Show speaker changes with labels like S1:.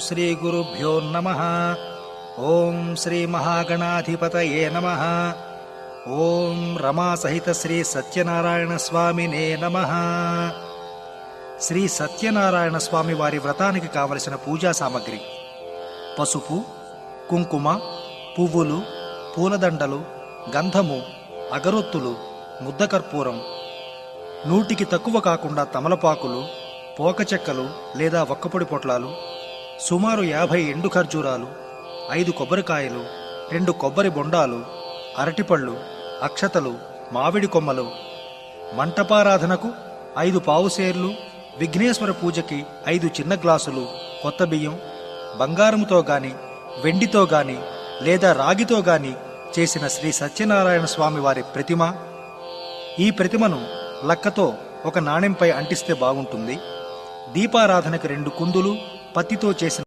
S1: శ్రీ గురుభ్యో నమః. ఓం శ్రీ మహాగణాధిపతయే నమః. ఓం రమాసహిత శ్రీ సత్యనారాయణ స్వామినే నమః. శ్రీ సత్యనారాయణ స్వామి వారి వ్రతానికి కావలసిన పూజా సామగ్రి: పసుపు, కుంకుమ, పువ్వులు, పూలదండలు, గంధము, అగరొత్తులు, ముద్దకర్పూరం, 100కి తక్కువ కాకుండా తమలపాకులు, పోకచెక్కలు లేదా వక్కపొడి పొట్లాలు, సుమారు 50 ఎండు ఖర్జూరాలు, 5 కొబ్బరికాయలు, 2 కొబ్బరి బొండాలు, అరటిపళ్ళు, అక్షతలు, మామిడి కొమ్మలు, మంటపారాధనకు 5 పావుసేర్లు, విఘ్నేశ్వర పూజకి 5 చిన్న గ్లాసులు కొత్త బియ్యం, బంగారముతో గాని వెండితో గాని లేదా రాగితో గాని చేసిన శ్రీ సత్యనారాయణ స్వామి వారి ప్రతిమ. ఈ ప్రతిమను లక్కతో ఒక నాణెంపై అంటిస్తే బాగుంటుంది. దీపారాధనకు 2 కుందులు, పత్తితో చేసిన